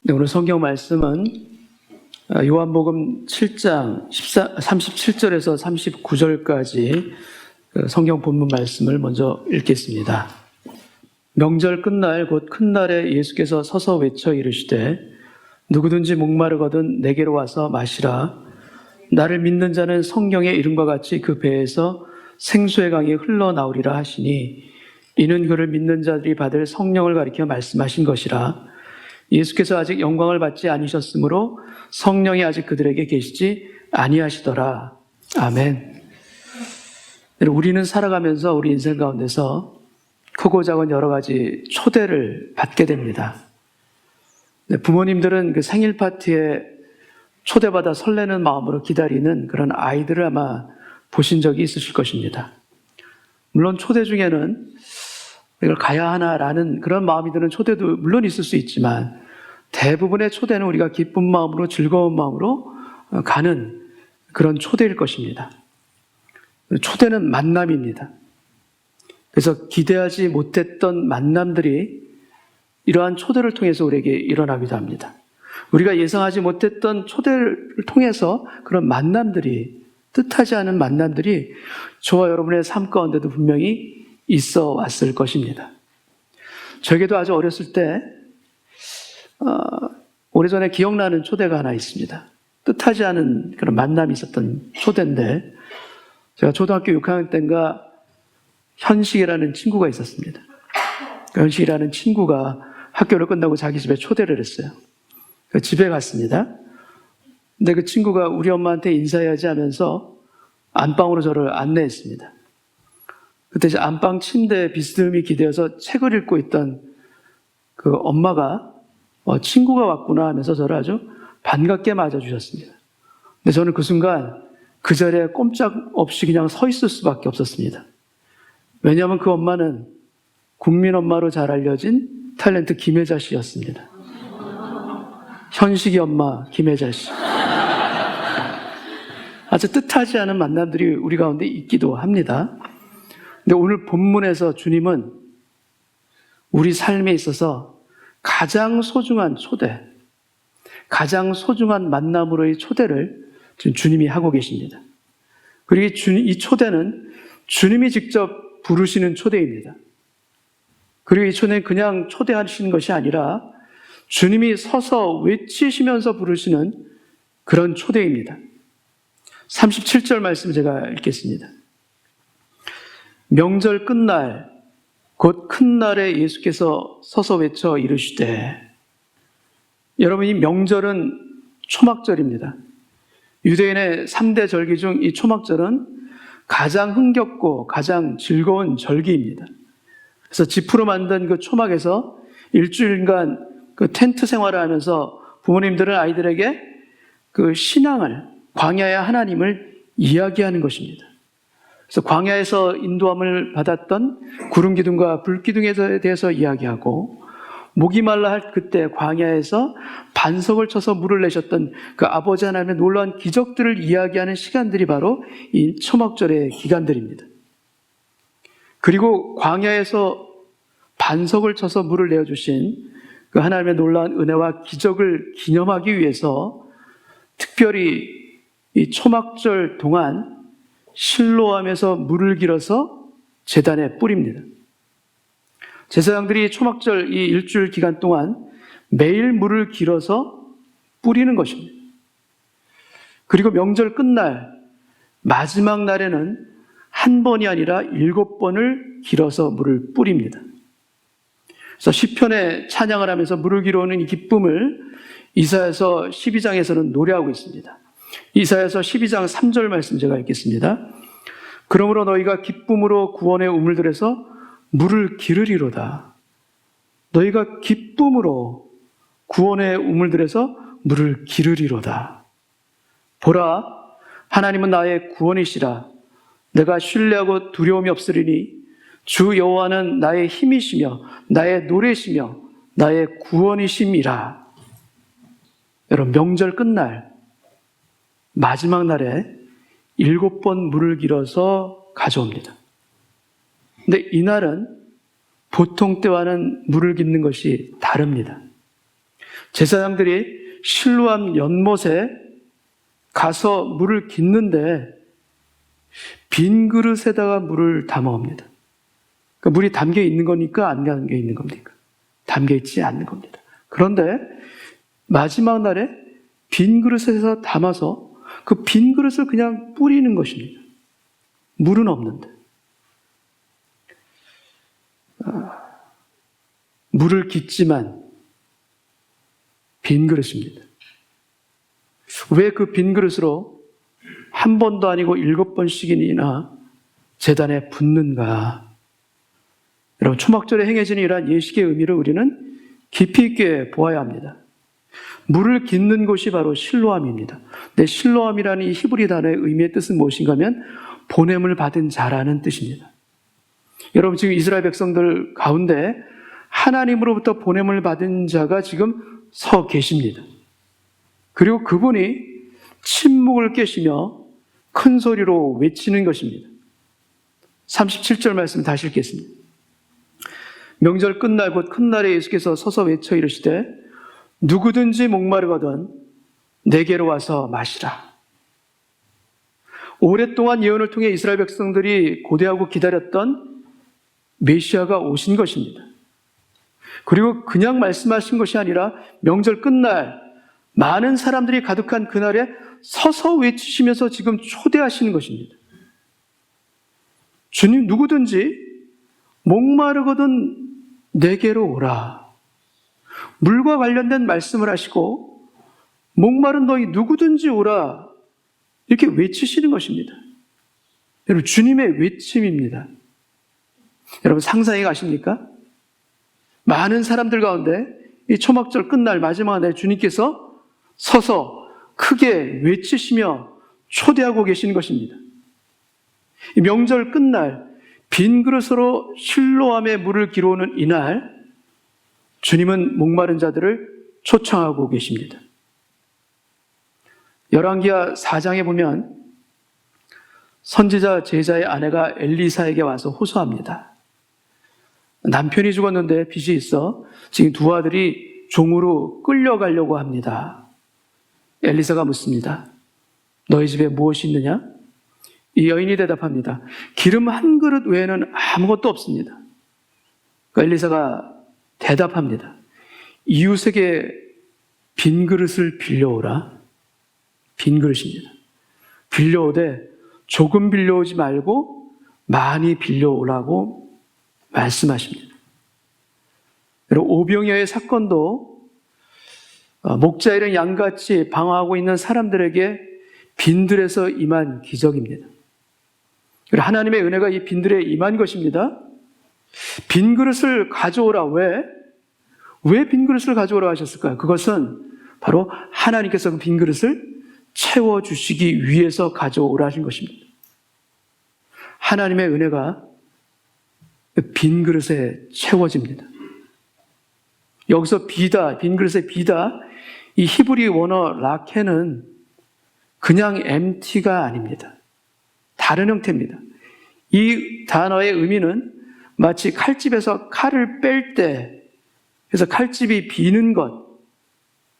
네, 오늘 성경 말씀은 요한복음 7장 37절에서 39절까지 성경 본문 말씀을 먼저 읽겠습니다. 명절 끝날 곧 큰 날에 예수께서 서서 외쳐 이르시되 누구든지 목마르거든 내게로 와서 마시라. 나를 믿는 자는 성경의 이름과 같이 그 배에서 생수의 강이 흘러나오리라 하시니 이는 그를 믿는 자들이 받을 성령을 가리켜 말씀하신 것이라. 예수께서 아직 영광을 받지 아니셨으므로 성령이 아직 그들에게 계시지 아니하시더라. 아멘. 우리는 살아가면서 우리 인생 가운데서 크고 작은 여러 가지 초대를 받게 됩니다. 부모님들은 그 생일 파티에 초대받아 설레는 마음으로 기다리는 그런 아이들을 아마 보신 적이 있으실 것입니다. 물론 초대 중에는 이걸 가야 하나라는 그런 마음이 드는 초대도 물론 있을 수 있지만 대부분의 초대는 우리가 기쁜 마음으로 즐거운 마음으로 가는 그런 초대일 것입니다. 초대는 만남입니다. 그래서 기대하지 못했던 만남들이 이러한 초대를 통해서 우리에게 일어나기도 합니다. 우리가 예상하지 못했던 초대를 통해서 그런 만남들이, 뜻하지 않은 만남들이 저와 여러분의 삶 가운데도 분명히 있어 왔을 것입니다. 저에게도 아주 어렸을 때 오래전에 기억나는 초대가 하나 있습니다. 뜻하지 않은 그런 만남이 있었던 초대인데 제가 초등학교 6학년 때인가 현식이라는 친구가 있었습니다. 그 현식이라는 친구가 학교를 끝나고 자기 집에 초대를 했어요. 집에 갔습니다. 근데 그 친구가 우리 엄마한테 인사해야지 하면서 안방으로 저를 안내했습니다. 그때 이제 안방 침대에 비스듬히 기대어서 책을 읽고 있던 그 엄마가 친구가 왔구나 하면서 저를 아주 반갑게 맞아주셨습니다. 근데 저는 그 순간 그 자리에 꼼짝없이 그냥 서 있을 수밖에 없었습니다. 왜냐하면 그 엄마는 국민 엄마로 잘 알려진 탤런트 김혜자 씨였습니다. 현식이 엄마 김혜자 씨. 아주 뜻하지 않은 만남들이 우리 가운데 있기도 합니다. 근데 오늘 본문에서 주님은 우리 삶에 있어서 가장 소중한 초대, 가장 소중한 만남으로의 초대를 지금 주님이 하고 계십니다. 그리고 이 초대는 주님이 직접 부르시는 초대입니다. 그리고 이 초대는 그냥 초대하시는 것이 아니라 주님이 서서 외치시면서 부르시는 그런 초대입니다. 37절 말씀 제가 읽겠습니다. 명절 끝날 곧 큰 날에 예수께서 서서 외쳐 이르시되. 여러분, 이 명절은 초막절입니다. 유대인의 3대 절기 중 이 초막절은 가장 흥겹고 가장 즐거운 절기입니다. 그래서 지프로 만든 그 초막에서 일주일간 그 텐트 생활을 하면서 부모님들은 아이들에게 그 신앙을, 광야의 하나님을 이야기하는 것입니다. 그래서 광야에서 인도함을 받았던 구름 기둥과 불 기둥에 대해서 이야기하고, 목이 말라 할 그때 광야에서 반석을 쳐서 물을 내셨던 그 아버지 하나님의 놀라운 기적들을 이야기하는 시간들이 바로 이 초막절의 기간들입니다. 그리고 광야에서 반석을 쳐서 물을 내어주신 그 하나님의 놀라운 은혜와 기적을 기념하기 위해서 특별히 이 초막절 동안 실로암에서 물을 길어서 제단에 뿌립니다. 제사장들이 초막절 이 일주일 기간 동안 매일 물을 길어서 뿌리는 것입니다. 그리고 명절 끝날 마지막 날에는 한 번이 아니라 7번을 길어서 물을 뿌립니다. 그래서 시편에 찬양을 하면서 물을 길어오는 이 기쁨을 이사야서 12장에서는 노래하고 있습니다. 이사야서 12장 3절 말씀 제가 읽겠습니다. 그러므로 너희가 기쁨으로 구원의 우물들에서 물을 기르리로다. 너희가 기쁨으로 구원의 우물들에서 물을 기르리로다. 보라, 하나님은 나의 구원이시라. 내가 신뢰하고 두려움이 없으리니 주 여호와는 나의 힘이시며 나의 노래시며 나의 구원이심이라. 여러분, 명절 끝날 마지막 날에 7번 물을 길어서 가져옵니다. 근데 이날은 보통 때와는 물을 깃는 것이 다릅니다. 제사장들이 실로암 연못에 가서 물을 깃는데 빈 그릇에다가 물을 담아옵니다. 그러니까 물이 담겨 있는 거니까 안 담겨 있는 겁니까? 담겨 있지 않는 겁니다. 그런데 마지막 날에 빈 그릇에서 담아서 그 빈 그릇을 그냥 뿌리는 것입니다. 물은 없는데. 물을 깃지만 빈 그릇입니다. 왜 그 빈 그릇으로 한 번도 아니고 7번씩이나 제단에 붓는가? 여러분, 초막절에 행해지는 이러한 예식의 의미를 우리는 깊이 있게 보아야 합니다. 물을 깃는 곳이 바로 실로암입니다. 근데 실로암이라는 이 히브리 단어의 의미의 뜻은 무엇인가 하면 보냄을 받은 자라는 뜻입니다. 여러분, 지금 이스라엘 백성들 가운데 하나님으로부터 보냄을 받은 자가 지금 서 계십니다. 그리고 그분이 침묵을 깨시며 큰 소리로 외치는 것입니다. 37절 말씀 다시 읽겠습니다. 명절 끝날 곧 큰 날에 예수께서 서서 외쳐 이르시되 누구든지 목마르거든 내게로 와서 마시라. 오랫동안 예언을 통해 이스라엘 백성들이 고대하고 기다렸던 메시아가 오신 것입니다. 그리고 그냥 말씀하신 것이 아니라 명절 끝날 많은 사람들이 가득한 그날에 서서 외치시면서 지금 초대하시는 것입니다. 주님, 누구든지 목마르거든 내게로 오라. 물과 관련된 말씀을 하시고 목마른 너희 누구든지 오라 이렇게 외치시는 것입니다. 여러분, 주님의 외침입니다. 여러분, 상상해 가십니까? 많은 사람들 가운데 이 초막절 끝날 마지막 날 주님께서 서서 크게 외치시며 초대하고 계시는 것입니다. 이 명절 끝날 빈 그릇으로 실로암에 물을 기르는 이날 주님은 목마른 자들을 초청하고 계십니다. 열왕기하 4장에 보면 선지자 제자의 아내가 엘리사에게 와서 호소합니다. 남편이 죽었는데 빚이 있어 지금 두 아들이 종으로 끌려가려고 합니다. 엘리사가 묻습니다. 너희 집에 무엇이 있느냐? 이 여인이 대답합니다. 기름 한 그릇 외에는 아무것도 없습니다. 그러니까 엘리사가 대답합니다. 이웃에게 빈 그릇을 빌려오라. 빈 그릇입니다. 빌려오되 조금 빌려오지 말고 많이 빌려오라고 말씀하십니다. 여러분, 오병이어의 사건도 목자 잃은 양같이 방황하고 있는 사람들에게 빈들에서 임한 기적입니다. 그리고 하나님의 은혜가 이 빈들에 임한 것입니다. 빈 그릇을 가져오라. 왜 빈 그릇을 가져오라 하셨을까요? 그것은 바로 하나님께서 그 빈 그릇을 채워주시기 위해서 가져오라 하신 것입니다. 하나님의 은혜가 빈 그릇에 채워집니다. 여기서 비다, 빈 그릇의 비다, 이 히브리 원어 라케는 그냥 empty가 아닙니다. 다른 형태입니다. 이 단어의 의미는 마치 칼집에서 칼을 뺄 때, 그래서 칼집이 비는 것,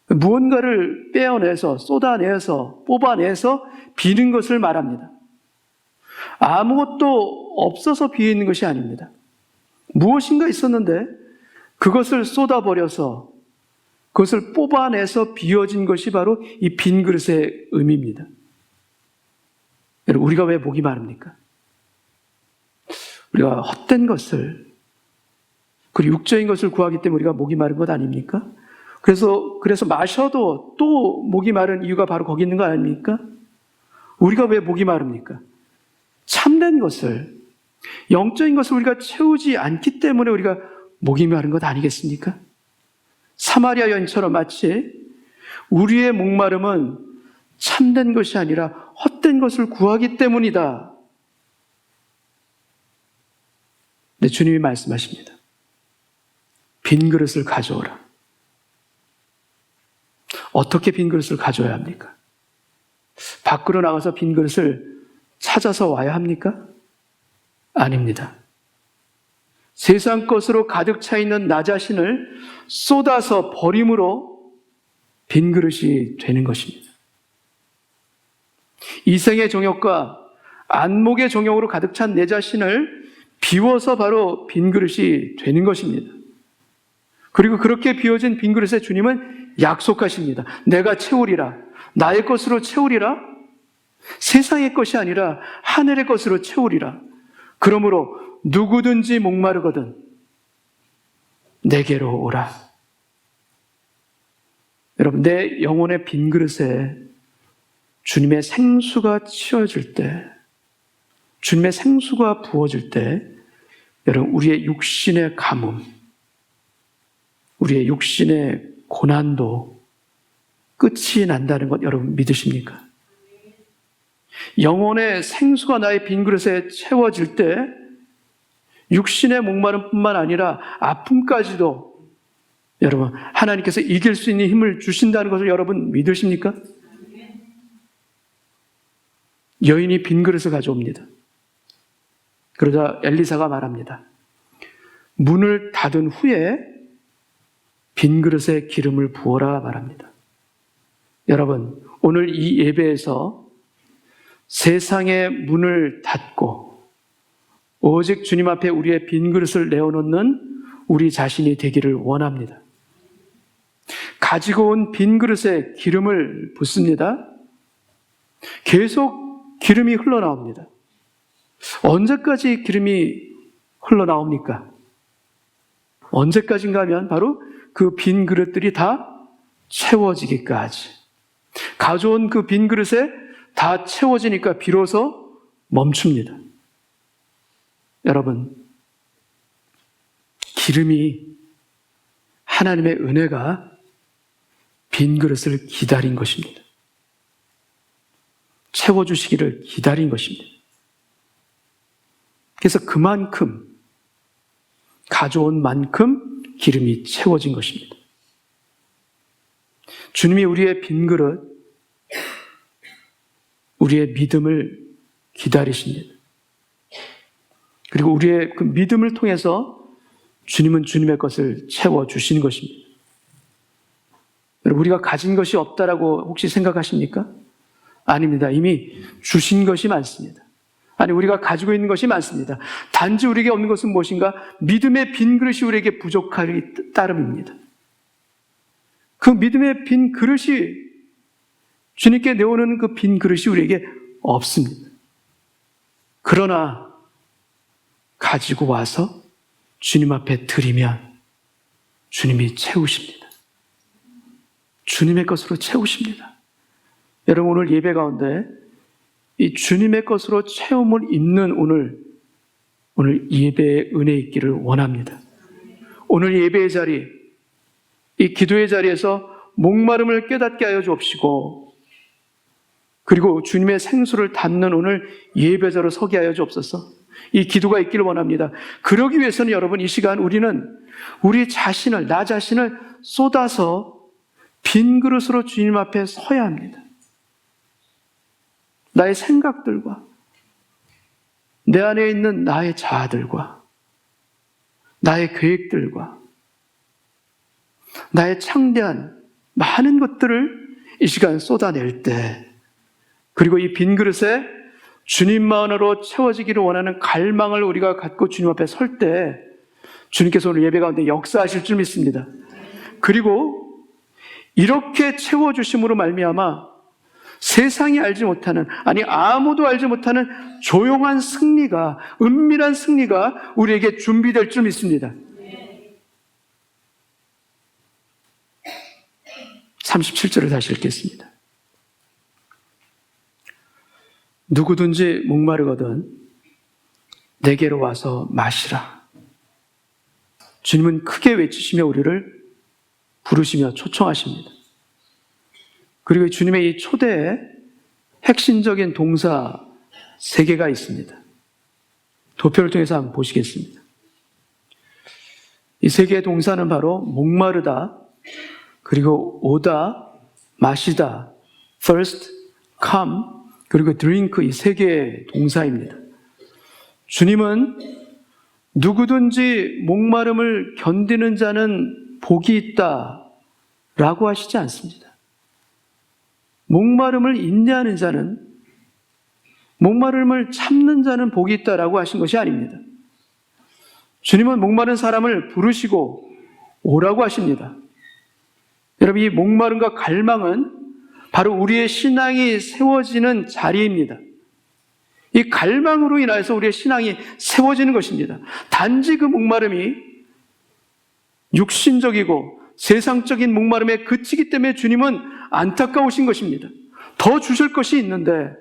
무언가를 빼어내서, 쏟아내서, 뽑아내서 비는 것을 말합니다. 아무것도 없어서 비는 것이 아닙니다. 무엇인가 있었는데 그것을 쏟아버려서 그것을 뽑아내서 비워진 것이 바로 이 빈 그릇의 의미입니다. 여러분, 우리가 왜 목이 마릅니까? 우리가 헛된 것을, 그리고 육적인 것을 구하기 때문에 우리가 목이 마른 것 아닙니까? 그래서 마셔도 또 목이 마른 이유가 바로 거기 있는 거 아닙니까? 우리가 왜 목이 마릅니까? 참된 것을, 영적인 것을 우리가 채우지 않기 때문에 우리가 목이 마른 것 아니겠습니까? 사마리아 여인처럼 마치 우리의 목마름은 참된 것이 아니라 헛된 것을 구하기 때문이다. 네, 주님이 말씀하십니다. 빈 그릇을 가져오라. 어떻게 빈 그릇을 가져야 합니까? 밖으로 나가서 빈 그릇을 찾아서 와야 합니까? 아닙니다. 세상 것으로 가득 차 있는 나 자신을 쏟아서 버림으로 빈 그릇이 되는 것입니다. 이생의 정욕과 안목의 정욕으로 가득 찬 내 자신을 비워서 바로 빈 그릇이 되는 것입니다. 그리고 그렇게 비워진 빈 그릇에 주님은 약속하십니다. 내가 채우리라. 나의 것으로 채우리라. 세상의 것이 아니라 하늘의 것으로 채우리라. 그러므로 누구든지 목마르거든 내게로 오라. 여러분, 내 영혼의 빈 그릇에 주님의 생수가 치워질 때, 주님의 생수가 부어질 때, 여러분, 우리의 육신의 가뭄, 우리의 육신의 고난도 끝이 난다는 것 여러분 믿으십니까? 영혼의 생수가 나의 빈 그릇에 채워질 때 육신의 목마름뿐만 아니라 아픔까지도 여러분 하나님께서 이길 수 있는 힘을 주신다는 것을 여러분 믿으십니까? 여인이 빈 그릇을 가져옵니다. 그러자 엘리사가 말합니다. 문을 닫은 후에 빈 그릇에 기름을 부어라 말합니다. 여러분, 오늘 이 예배에서 세상의 문을 닫고 오직 주님 앞에 우리의 빈 그릇을 내어놓는 우리 자신이 되기를 원합니다. 가지고 온 빈 그릇에 기름을 붓습니다. 계속 기름이 흘러나옵니다. 언제까지 기름이 흘러나옵니까? 언제까지인가 하면 바로 그 빈 그릇들이 다 채워지기까지. 가져온 그 빈 그릇에 다 채워지니까 비로소 멈춥니다. 여러분, 기름이 하나님의 은혜가 빈 그릇을 기다린 것입니다. 채워주시기를 기다린 것입니다. 그래서 그만큼 가져온 만큼 기름이 채워진 것입니다. 주님이 우리의 빈 그릇, 우리의 믿음을 기다리십니다. 그리고 우리의 그 믿음을 통해서 주님은 주님의 것을 채워주시는 것입니다. 여러분, 우리가 가진 것이 없다라고 혹시 생각하십니까? 아닙니다. 이미 주신 것이 많습니다. 아니, 우리가 가지고 있는 것이 많습니다. 단지 우리에게 없는 것은 무엇인가? 믿음의 빈 그릇이 우리에게 부족하기 따름입니다. 그 믿음의 빈 그릇이 주님께 내오는 그 빈 그릇이 우리에게 없습니다. 그러나 가지고 와서 주님 앞에 드리면 주님이 채우십니다. 주님의 것으로 채우십니다. 여러분, 오늘 예배 가운데 이 주님의 것으로 체험을 입는 오늘 예배의 은혜 있기를 원합니다. 오늘 예배의 자리, 이 기도의 자리에서 목마름을 깨닫게 하여 주옵시고, 그리고 주님의 생수를 담는 오늘 예배자로 서게 하여 주옵소서. 이 기도가 있기를 원합니다. 그러기 위해서는 여러분, 이 시간 우리는 우리 자신을, 나 자신을 쏟아서 빈 그릇으로 주님 앞에 서야 합니다. 나의 생각들과 내 안에 있는 나의 자아들과 나의 계획들과 나의 창대한 많은 것들을 이 시간 쏟아낼 때, 그리고 이 빈 그릇에 주님만으로 채워지기를 원하는 갈망을 우리가 갖고 주님 앞에 설 때 주님께서 오늘 예배 가운데 역사하실 줄 믿습니다. 그리고 이렇게 채워주심으로 말미암아 세상이 알지 못하는, 아니 아무도 알지 못하는 조용한 승리가, 은밀한 승리가 우리에게 준비될 줄 믿습니다. 37절을 다시 읽겠습니다. 누구든지 목마르거든 내게로 와서 마시라. 주님은 크게 외치시며 우리를 부르시며 초청하십니다. 그리고 주님의 이 초대에 핵심적인 동사 3개가 있습니다. 도표를 통해서 한번 보시겠습니다. 이 3개의 동사는 바로 목마르다, 그리고 오다, 마시다, thirst, come, 그리고 drink, 이 3개의 동사입니다. 주님은 누구든지 목마름을 견디는 자는 복이 있다 라고 하시지 않습니다. 목마름을 인내하는 자는, 목마름을 참는 자는 복이 있다라고 하신 것이 아닙니다. 주님은 목마른 사람을 부르시고 오라고 하십니다. 여러분, 이 목마름과 갈망은 바로 우리의 신앙이 세워지는 자리입니다. 이 갈망으로 인해서 우리의 신앙이 세워지는 것입니다. 단지 그 목마름이 육신적이고 세상적인 목마름에 그치기 때문에 주님은 안타까우신 것입니다. 더 주실 것이 있는데,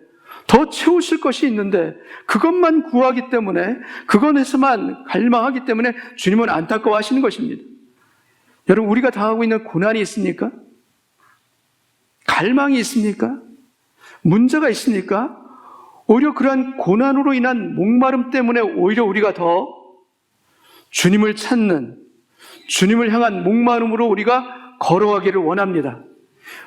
더 채우실 것이 있는데 그것만 구하기 때문에, 그것에서만 갈망하기 때문에 주님은 안타까워하시는 것입니다. 여러분, 우리가 당하고 있는 고난이 있습니까? 갈망이 있습니까? 문제가 있습니까? 오히려 그러한 고난으로 인한 목마름 때문에 오히려 우리가 더 주님을 찾는, 주님을 향한 목마름으로 우리가 걸어가기를 원합니다.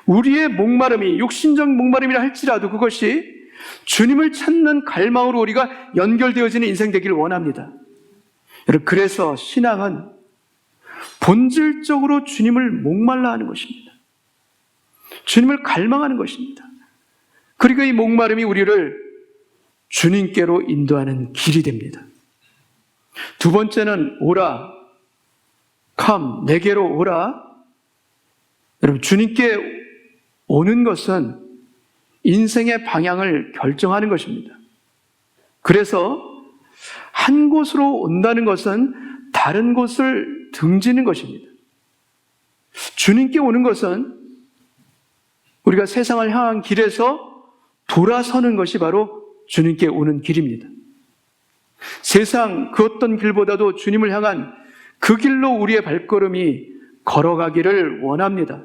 우리의 목마름이 육신적 목마름이라 할지라도 그것이 주님을 찾는 갈망으로 우리가 연결되어지는 인생 되기를 원합니다. 여러분, 그래서 신앙은 본질적으로 주님을 목말라 하는 것입니다. 주님을 갈망하는 것입니다. 그리고 이 목마름이 우리를 주님께로 인도하는 길이 됩니다. 두 번째는 오라, come, 내게로 오라. 여러분, 주님께 오는 것은 인생의 방향을 결정하는 것입니다. 그래서 한 곳으로 온다는 것은 다른 곳을 등지는 것입니다. 주님께 오는 것은 우리가 세상을 향한 길에서 돌아서는 것이 바로 주님께 오는 길입니다. 세상 그 어떤 길보다도 주님을 향한 그 길로 우리의 발걸음이 걸어가기를 원합니다.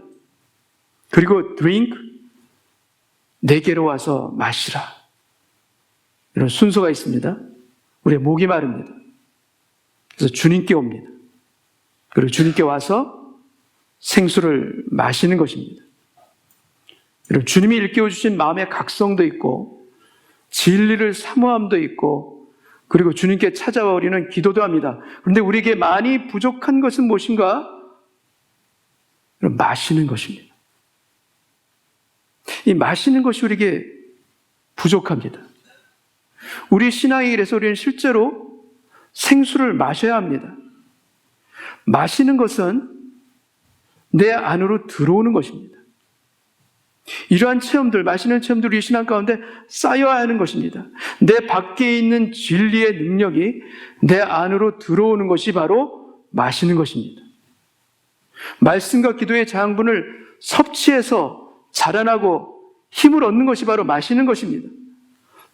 그리고 drink, 내게로 와서 마시라. 이런 순서가 있습니다. 우리의 목이 마릅니다. 그래서 주님께 옵니다. 그리고 주님께 와서 생수를 마시는 것입니다. 여러분, 주님이 일깨워 주신 마음의 각성도 있고 진리를 사모함도 있고, 그리고 주님께 찾아와 우리는 기도도 합니다. 그런데 우리에게 많이 부족한 것은 무엇인가? 마시는 것입니다. 이 마시는 것이 우리에게 부족합니다. 우리 신앙의 길에서 우리는 실제로 생수를 마셔야 합니다. 마시는 것은 내 안으로 들어오는 것입니다. 이러한 체험들, 마시는 체험들 우리 신앙 가운데 쌓여야 하는 것입니다. 내 밖에 있는 진리의 능력이 내 안으로 들어오는 것이 바로 마시는 것입니다. 말씀과 기도의 자양분을 섭취해서 자라나고 힘을 얻는 것이 바로 마시는 것입니다.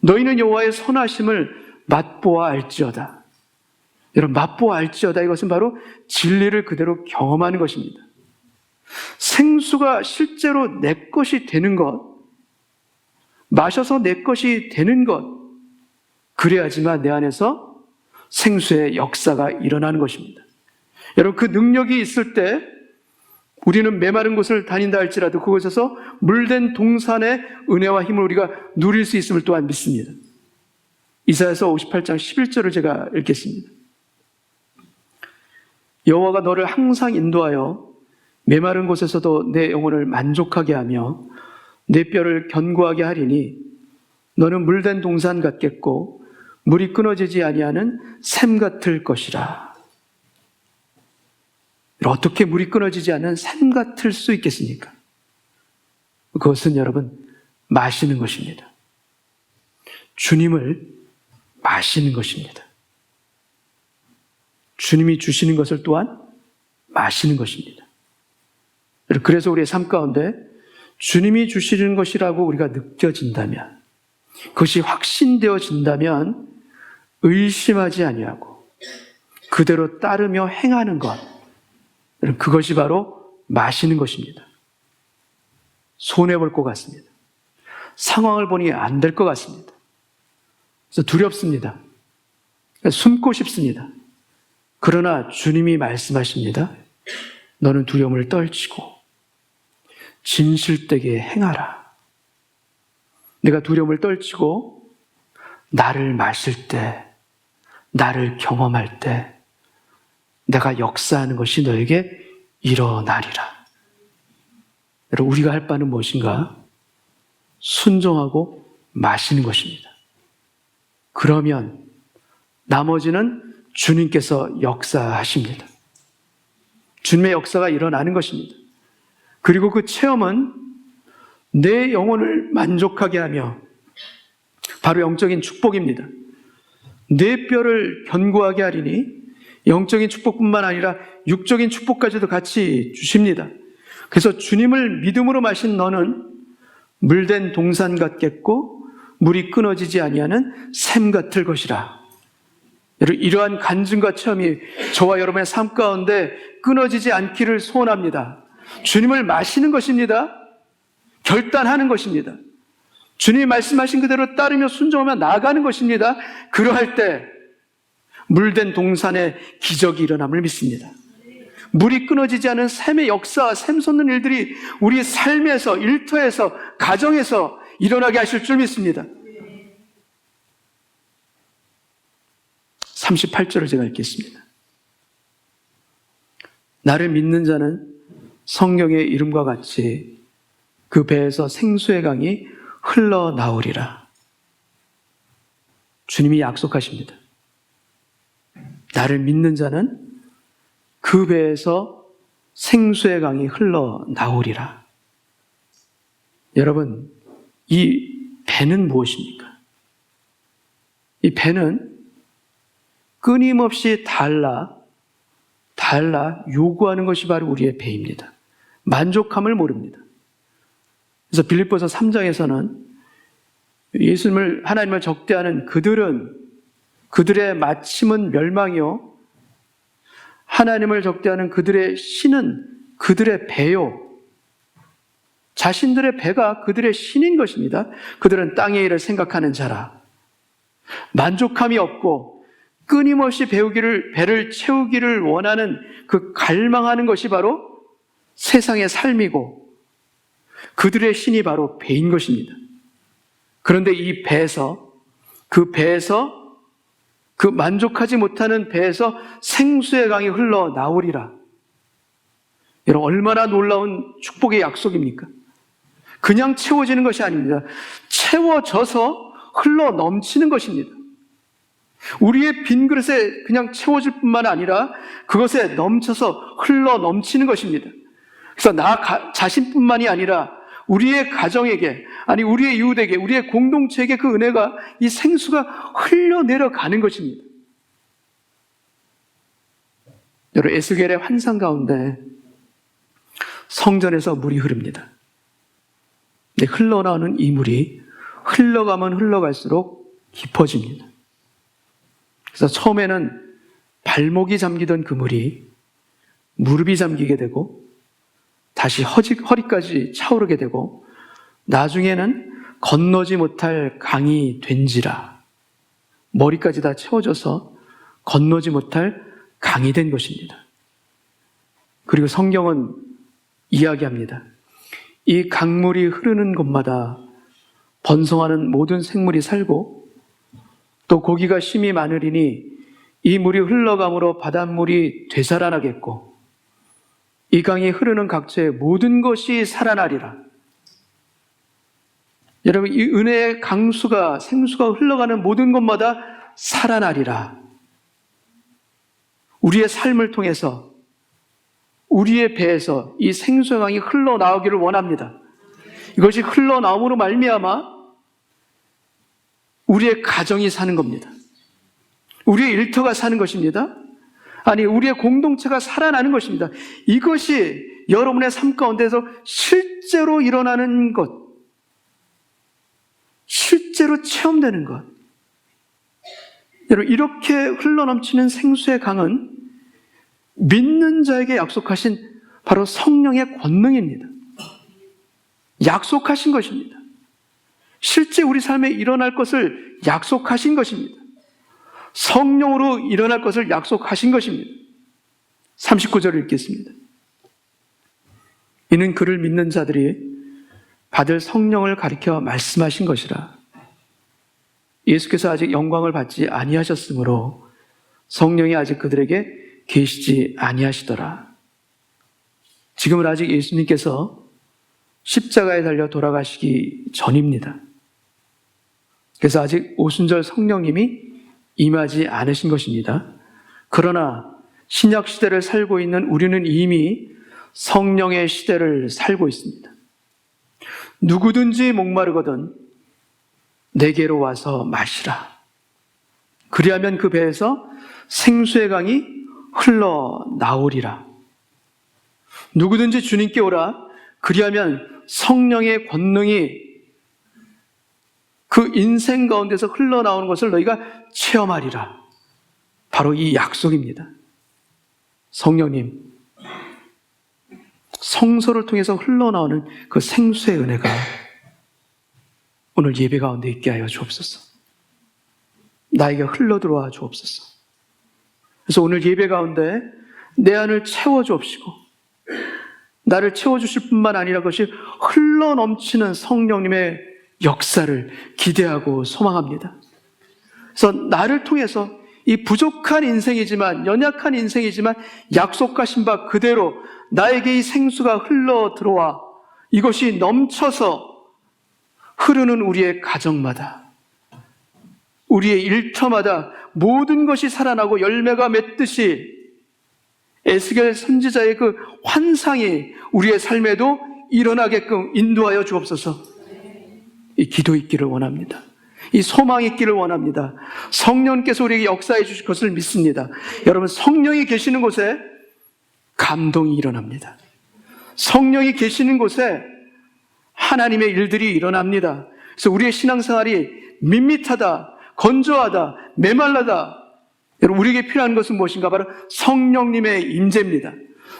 너희는 여호와의 선하심을 맛보아 알지어다. 여러분, 맛보아 알지어다, 이것은 바로 진리를 그대로 경험하는 것입니다. 생수가 실제로 내 것이 되는 것, 마셔서 내 것이 되는 것, 그래야지만 내 안에서 생수의 역사가 일어나는 것입니다. 여러분, 그 능력이 있을 때 우리는 메마른 곳을 다닌다 할지라도 그곳에서 물된 동산의 은혜와 힘을 우리가 누릴 수 있음을 또한 믿습니다. 이사야서 58장 11절을 제가 읽겠습니다. 여호와가 너를 항상 인도하여 메마른 곳에서도 내 영혼을 만족하게 하며 내 뼈를 견고하게 하리니 너는 물된 동산 같겠고 물이 끊어지지 아니하는 샘 같을 것이라. 어떻게 물이 끊어지지 않는 샘 같을 수 있겠습니까? 그것은 여러분, 마시는 것입니다. 주님을 마시는 것입니다. 주님이 주시는 것을 또한 마시는 것입니다. 그래서 우리의 삶 가운데 주님이 주시는 것이라고 우리가 느껴진다면, 그것이 확신되어진다면 의심하지 아니하고 그대로 따르며 행하는 것, 그것이 바로 마시는 것입니다. 손해볼 것 같습니다. 상황을 보니 안 될 것 같습니다. 그래서 두렵습니다. 숨고 싶습니다. 그러나 주님이 말씀하십니다. 너는 두려움을 떨치고 진실되게 행하라. 내가 두려움을 떨치고 나를 마실 때, 나를 경험할 때 내가 역사하는 것이 너에게 일어나리라. 여러분, 우리가 할 바는 무엇인가? 순종하고 마시는 것입니다. 그러면 나머지는 주님께서 역사하십니다. 주님의 역사가 일어나는 것입니다. 그리고 그 체험은 내 영혼을 만족하게 하며 바로 영적인 축복입니다. 내 뼈를 견고하게 하리니 영적인 축복뿐만 아니라 육적인 축복까지도 같이 주십니다. 그래서 주님을 믿음으로 마신 너는 물된 동산 같겠고 물이 끊어지지 아니하는 샘 같을 것이라. 이러한 간증과 체험이 저와 여러분의 삶 가운데 끊어지지 않기를 소원합니다. 주님을 마시는 것입니다. 결단하는 것입니다. 주님이 말씀하신 그대로 따르며 순종하며 나아가는 것입니다. 그러할 때 물된 동산에 기적이 일어남을 믿습니다. 물이 끊어지지 않은 샘의 역사와 샘 솟는 일들이 우리 삶에서, 일터에서, 가정에서 일어나게 하실 줄 믿습니다. 38절을 제가 읽겠습니다. 나를 믿는 자는 성경의 이름과 같이 그 배에서 생수의 강이 흘러나오리라. 주님이 약속하십니다. 나를 믿는 자는 그 배에서 생수의 강이 흘러나오리라. 여러분, 이 배는 무엇입니까? 이 배는 끊임없이 달라 요구하는 것이 바로 우리의 배입니다. 만족함을 모릅니다. 그래서 빌립보서 3장에서는 예수님을, 하나님을 적대하는 그들의 마침은 멸망이요 하나님을 적대하는 그들의 신은 그들의 배요. 자신들의 배가 그들의 신인 것입니다. 그들은 땅의 일을 생각하는 자라. 만족함이 없고 끊임없이 배를 채우기를 원하는 그 갈망하는 것이 바로 세상의 삶이고 그들의 신이 바로 배인 것입니다. 그런데 이 배에서 그 만족하지 못하는 배에서 생수의 강이 흘러나오리라. 여러분, 얼마나 놀라운 축복의 약속입니까? 그냥 채워지는 것이 아닙니다. 채워져서 흘러 넘치는 것입니다. 우리의 빈 그릇에 그냥 채워질 뿐만 아니라 그것에 넘쳐서 흘러 넘치는 것입니다. 그래서 나 자신뿐만이 아니라 우리의 가정에게, 아니 우리의 이웃에게, 우리의 공동체에게 그 은혜가, 이 생수가 흘러내려가는 것입니다. 여러분, 에스겔의 환상 가운데 성전에서 물이 흐릅니다. 근데 흘러나오는 이 물이 흘러가면 흘러갈수록 깊어집니다. 그래서 처음에는 발목이 잠기던 그 물이 무릎이 잠기게 되고 다시 허리까지 차오르게 되고 나중에는 건너지 못할 강이 된지라. 머리까지 다 채워져서 건너지 못할 강이 된 것입니다. 그리고 성경은 이야기합니다. 이 강물이 흐르는 곳마다 번성하는 모든 생물이 살고 또 고기가 심이 많으리니 이 물이 흘러감으로 바닷물이 되살아나겠고 이 강이 흐르는 각처의 모든 것이 살아나리라. 여러분, 이 은혜의 강수가, 생수가 흘러가는 모든 곳마다 살아나리라. 우리의 삶을 통해서, 우리의 배에서 이 생수의 강이 흘러나오기를 원합니다. 이것이 흘러나옴으로 말미암아 우리의 가정이 사는 겁니다. 우리의 일터가 사는 것입니다. 아니, 우리의 공동체가 살아나는 것입니다. 이것이 여러분의 삶 가운데서 실제로 일어나는 것, 실제로 체험되는 것. 여러분, 이렇게 흘러넘치는 생수의 강은 믿는 자에게 약속하신 바로 성령의 권능입니다. 약속하신 것입니다. 실제 우리 삶에 일어날 것을 약속하신 것입니다. 성령으로 일어날 것을 약속하신 것입니다. 39절을 읽겠습니다. 이는 그를 믿는 자들이 받을 성령을 가리켜 말씀하신 것이라. 예수께서 아직 영광을 받지 아니하셨으므로 성령이 아직 그들에게 계시지 아니하시더라. 지금은 아직 예수님께서 십자가에 달려 돌아가시기 전입니다. 그래서 아직 오순절 성령님이 임하지 않으신 것입니다. 그러나 신약 시대를 살고 있는 우리는 이미 성령의 시대를 살고 있습니다. 누구든지 목마르거든 내게로 와서 마시라. 그리하면 그 배에서 생수의 강이 흘러나오리라. 누구든지 주님께 오라. 그리하면 성령의 권능이 그 인생 가운데서 흘러나오는 것을 너희가 체험하리라. 바로 이 약속입니다. 성령님, 성소를 통해서 흘러나오는 그 생수의 은혜가 오늘 예배 가운데 있게 하여 주옵소서. 나에게 흘러들어와 주옵소서. 그래서 오늘 예배 가운데 내 안을 채워 주옵시고 나를 채워주실 뿐만 아니라 그것이 흘러넘치는 성령님의 역사를 기대하고 소망합니다. 그래서 나를 통해서 이 부족한 인생이지만, 연약한 인생이지만 약속하신 바 그대로 나에게 이 생수가 흘러 들어와 이것이 넘쳐서 흐르는 우리의 가정마다, 우리의 일터마다 모든 것이 살아나고 열매가 맺듯이 에스겔 선지자의 그 환상이 우리의 삶에도 일어나게끔 인도하여 주옵소서. 이 기도 있기를 원합니다. 이 소망이 있기를 원합니다. 성령께서 우리에게 역사해 주실 것을 믿습니다. 여러분, 성령이 계시는 곳에 감동이 일어납니다. 성령이 계시는 곳에 하나님의 일들이 일어납니다. 그래서 우리의 신앙생활이 밋밋하다, 건조하다, 메말라다. 여러분, 우리에게 필요한 것은 무엇인가? 바로 성령님의 임재입니다.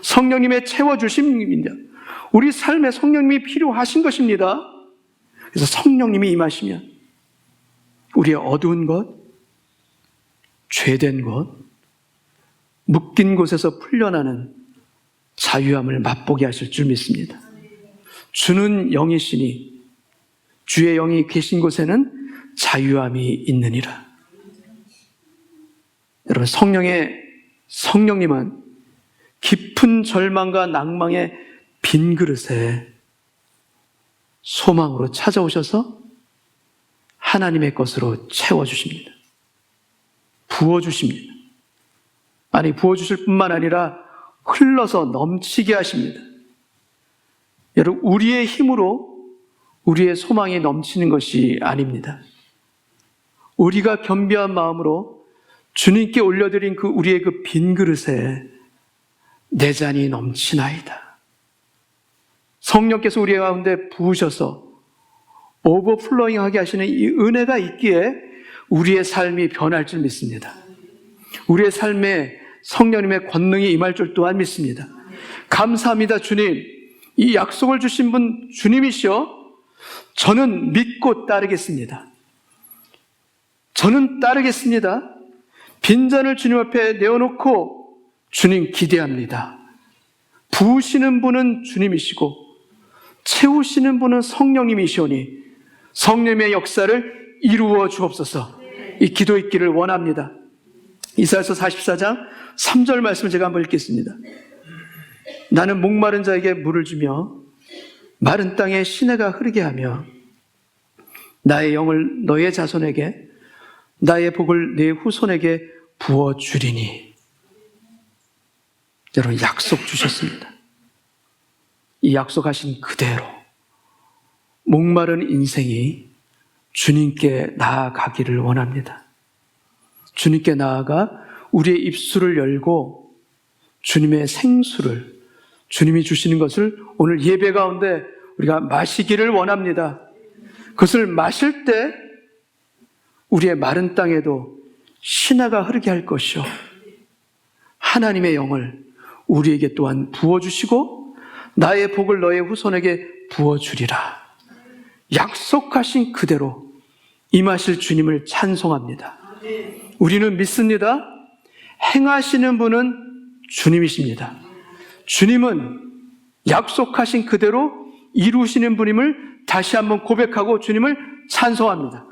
성령님의 채워주심입니다. 우리 삶에 성령님이 필요하신 것입니다. 그래서 성령님이 임하시면 우리의 어두운 것, 죄된 것, 묶인 곳에서 풀려나는 자유함을 맛보게 하실 줄 믿습니다. 주는 영이시니 주의 영이 계신 곳에는 자유함이 있느니라. 여러분, 성령님은 깊은 절망과 낭망의 빈 그릇에 소망으로 찾아오셔서 하나님의 것으로 채워주십니다. 부어주십니다. 아니, 부어주실 뿐만 아니라 흘러서 넘치게 하십니다. 여러분, 우리의 힘으로 우리의 소망이 넘치는 것이 아닙니다. 우리가 겸비한 마음으로 주님께 올려드린 그 우리의 그 빈 그릇에 내 잔이 넘치나이다. 성령께서 우리 가운데 부으셔서 오버플로잉하게 하시는 이 은혜가 있기에 우리의 삶이 변할 줄 믿습니다. 우리의 삶에 성령님의 권능이 임할 줄 또한 믿습니다. 감사합니다, 주님. 이 약속을 주신 분 주님이시여, 저는 믿고 따르겠습니다. 저는 따르겠습니다. 빈잔을 주님 앞에 내어놓고 주님 기대합니다. 부으시는 분은 주님이시고 채우시는 분은 성령님이시오니 성령의 역사를 이루어 주옵소서. 이 기도 있기를 원합니다. 이사야서 44장 3절 말씀을 제가 한번 읽겠습니다. 나는 목마른 자에게 물을 주며 마른 땅에 시내가 흐르게 하며 나의 영을 너의 자손에게 나의 복을 네 후손에게 부어주리니. 여러분, 약속 주셨습니다. 이 약속하신 그대로 목마른 인생이 주님께 나아가기를 원합니다. 주님께 나아가 우리의 입술을 열고 주님의 생수를, 주님이 주시는 것을 오늘 예배 가운데 우리가 마시기를 원합니다. 그것을 마실 때 우리의 마른 땅에도 신화가 흐르게 할 것이요, 하나님의 영을 우리에게 또한 부어주시고 나의 복을 너의 후손에게 부어주리라. 약속하신 그대로 임하실 주님을 찬송합니다. 우리는 믿습니다. 행하시는 분은 주님이십니다. 주님은 약속하신 그대로 이루시는 분임을 다시 한번 고백하고 주님을 찬송합니다.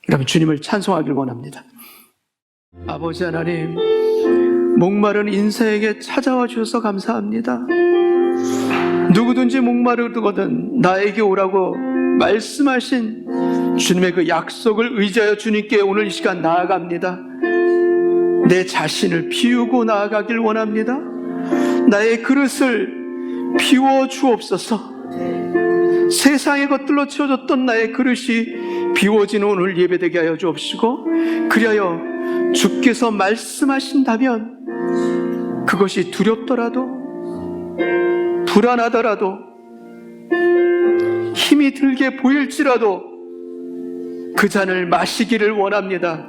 여러분, 주님을 찬송하길 원합니다. 아버지 하나님, 목마른 인생에게 찾아와 주셔서 감사합니다. 누구든지 목마르거든 나에게 오라고 말씀하신 주님의 그 약속을 의지하여 주님께 오늘 이 시간 나아갑니다. 내 자신을 비우고 나아가길 원합니다. 나의 그릇을 비워 주옵소서. 세상의 것들로 채워졌던 나의 그릇이 비워지는 오늘 예배되게 하여 주옵시고, 그리하여 주께서 말씀하신다면 그것이 두렵더라도 불안하더라도 힘이 들게 보일지라도 그 잔을 마시기를 원합니다.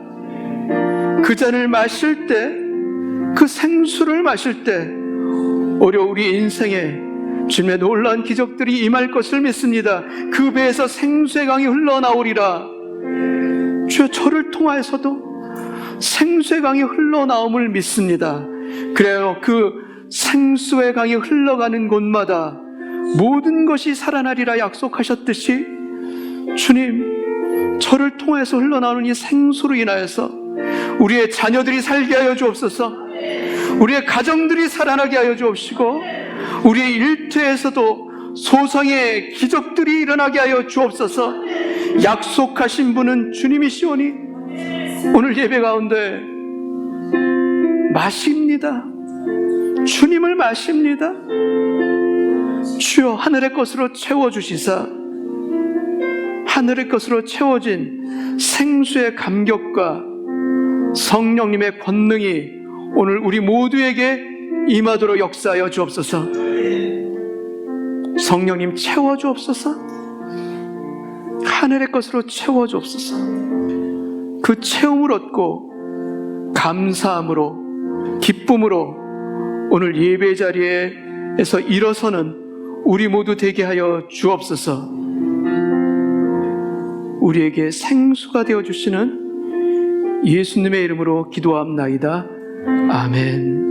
그 잔을 마실 때, 그 생수를 마실 때 오히려 우리 인생에 주님의 놀라운 기적들이 임할 것을 믿습니다. 그 배에서 생수의 강이 흘러나오리라. 주여, 저를 통하여서도 생수의 강이 흘러나옴을 믿습니다. 그래요, 그 생수의 강이 흘러가는 곳마다 모든 것이 살아나리라 약속하셨듯이 주님, 저를 통해서 흘러나오는 이 생수로 인하여서 우리의 자녀들이 살게 하여 주옵소서. 우리의 가정들이 살아나게 하여 주옵시고, 우리의 일터에서도 소성의 기적들이 일어나게 하여 주옵소서. 약속하신 분은 주님이시오니 오늘 예배 가운데 마십니다. 주님을 마십니다. 주여, 하늘의 것으로 채워주시사 하늘의 것으로 채워진 생수의 감격과 성령님의 권능이 오늘 우리 모두에게 임하도록 역사하여 주옵소서. 성령님 채워주옵소서. 하늘의 것으로 채워주옵소서. 그 채움을 얻고 감사함으로, 기쁨으로 오늘 예배 자리에서 일어서는 우리 모두 되게 하여 주옵소서. 우리에게 생수가 되어주시는 예수님의 이름으로 기도합나이다. 아멘.